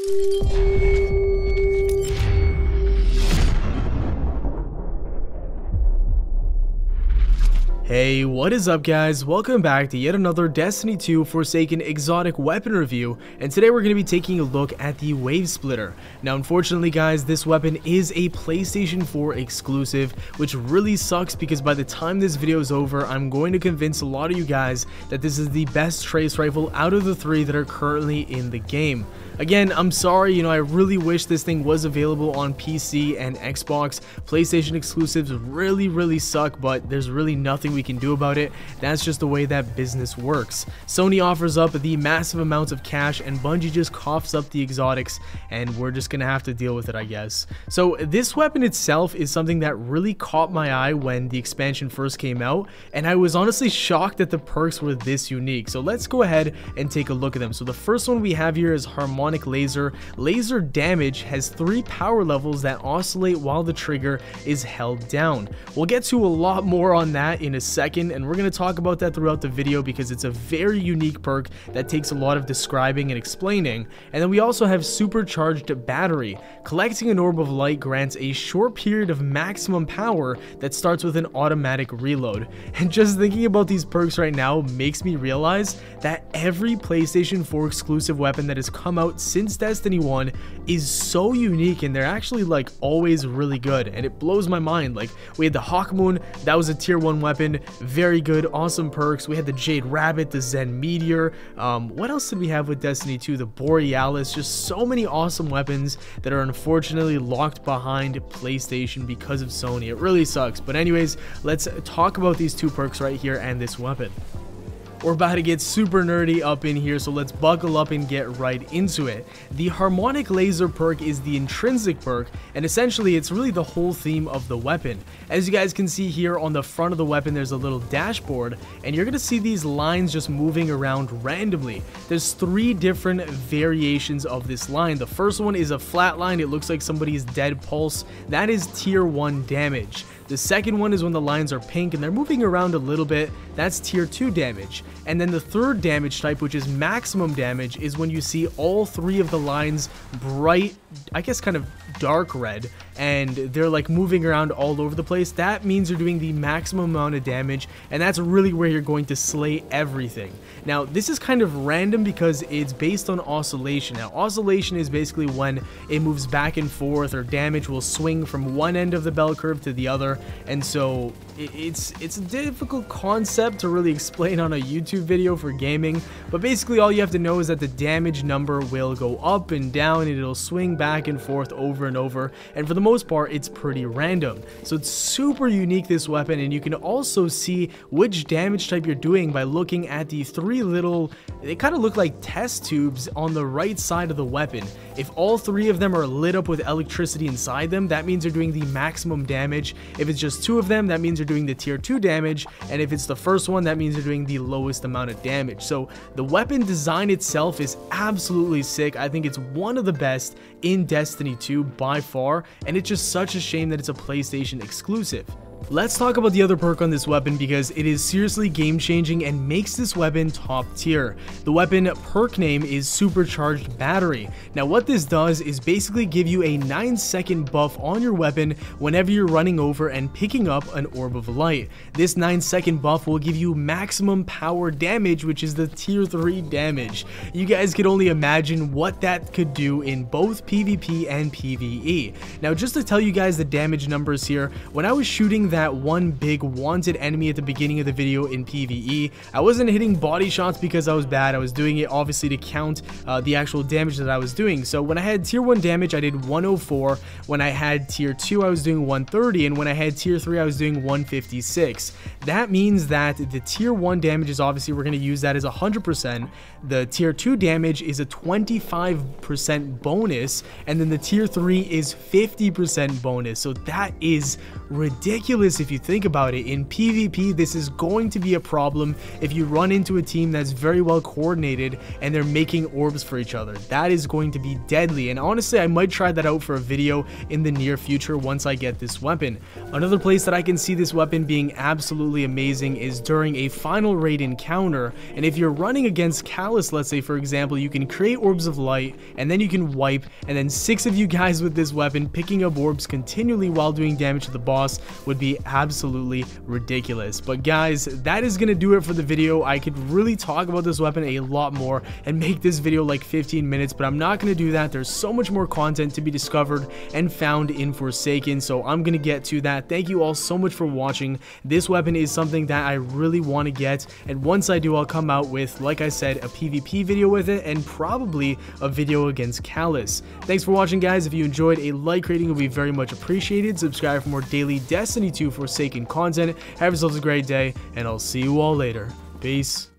Hey, what is up guys? Welcome back to yet another Destiny 2 Forsaken exotic weapon review, and today we're going to be taking a look at the Wavesplitter. Now unfortunately guys, this weapon is a PlayStation 4 exclusive, which really sucks because by the time this video is over, I'm going to convince a lot of you guys that this is the best trace rifle out of the three that are currently in the game. Again, I'm sorry, I really wish this thing was available on PC and Xbox. PlayStation exclusives really suck, but there's really nothing we can do about it. That's just the way that business works. Sony offers up the massive amounts of cash and Bungie just coughs up the exotics, and we're just gonna have to deal with it, I guess. So this weapon itself is something that really caught my eye when the expansion first came out, and I was honestly shocked that the perks were this unique. So let's go ahead and take a look at them. So the first one we have here is Harmonic Laser. Laser damage has 3 power levels that oscillate while the trigger is held down. We'll get to a lot more on that in a second, and we're going to talk about that throughout the video because it's a very unique perk that takes a lot of describing and explaining. And then we also have Supercharged Battery. Collecting an orb of light grants a short period of maximum power that starts with an automatic reload. And just thinking about these perks right now makes me realize that every PlayStation 4 exclusive weapon that has come out since Destiny 1 is so unique, and they're actually like always really good, and it blows my mind. Like we had the Hawkmoon, that was a tier 1 weapon, very good, awesome perks. We had the Jade Rabbit, the Zen Meteor, what else did we have with Destiny 2? The Borealis. Just so many awesome weapons that are unfortunately locked behind PlayStation because of Sony. It really sucks, but anyways, let's talk about these 2 perks right here and this weapon. We're about to get super nerdy up in here, so let's buckle up and get right into it. The Harmonic Laser perk is the intrinsic perk, and essentially it's really the whole theme of the weapon. As you guys can see here on the front of the weapon, there's a little dashboard, and you're going to see these lines just moving around randomly. There's 3 different variations of this line. The first one is a flat line. It looks like somebody's dead pulse. That is tier 1 damage. The second one is when the lines are pink and they're moving around a little bit. That's tier 2 damage. And then the third damage type, which is maximum damage, is when you see all 3 of the lines bright, I guess kind of dark red, and they're like moving around all over the place. That means you're doing the maximum amount of damage, and that's really where you're going to slay everything. Now this is kind of random because it's based on oscillation. Now oscillation is basically when it moves back and forth, or damage will swing from one end of the bell curve to the other, and so it's a difficult concept to really explain on a YouTube video for gaming, but basically all you have to know is that the damage number will go up and down, and it'll swing back and forth over and over, and for the most part it's pretty random. So it's super unique, this weapon, and you can also see which damage type you're doing by looking at the 3 little, they kind of look like test tubes on the right side of the weapon. If all 3 of them are lit up with electricity inside them, that means you're doing the maximum damage. If it's just 2 of them, that means you're doing the tier 2 damage, and if it's the first one, that means you're doing the lowest amount of damage. So the weapon design itself is absolutely sick. I think it's one of the best in Destiny 2 by far, and it's just such a shame that it's a PlayStation exclusive. Let's talk about the other perk on this weapon because it is seriously game changing and makes this weapon top tier. The weapon perk name is Supercharged Battery. Now what this does is basically give you a 9-second buff on your weapon whenever you're running over and picking up an orb of light. This 9-second buff will give you maximum power damage, which is the tier 3 damage. You guys could only imagine what that could do in both PvP and PvE. Now just to tell you guys the damage numbers here, when I was shooting that one big wanted enemy at the beginning of the video in PvE, I wasn't hitting body shots because I was bad. I was doing it obviously to count the actual damage that I was doing. So when I had tier 1 damage, I did 104. When I had tier 2, I was doing 130, and when I had tier 3, I was doing 156. That means that the tier 1 damage is obviously, we're going to use that as 100%. The tier 2 damage is a 25% bonus, and then the tier 3 is 50% bonus. So that is ridiculous ridiculous if you think about it. In PvP, this is going to be a problem if you run into a team that's very well coordinated and they're making orbs for each other. That is going to be deadly, and honestly I might try that out for a video in the near future once I get this weapon. Another place that I can see this weapon being absolutely amazing is during a final raid encounter, and if you're running against Callus, let's say for example, you can create orbs of light and then you can wipe, and then 6 of you guys with this weapon picking up orbs continually while doing damage to the boss would be absolutely ridiculous. But guys, that is gonna do it for the video. I could really talk about this weapon a lot more and make this video like 15 minutes, but I'm not gonna do that. There's so much more content to be discovered and found in Forsaken, so I'm gonna get to that. Thank you all so much for watching. This weapon is something that I really want to get, and once I do, I'll come out with, like I said, a PvP video with it and probably a video against Callus. Thanks for watching, guys. If you enjoyed, a like rating would be very much appreciated. Subscribe for more daily Destiny 2 Forsaken content. Have yourselves a great day, and I'll see you all later. Peace.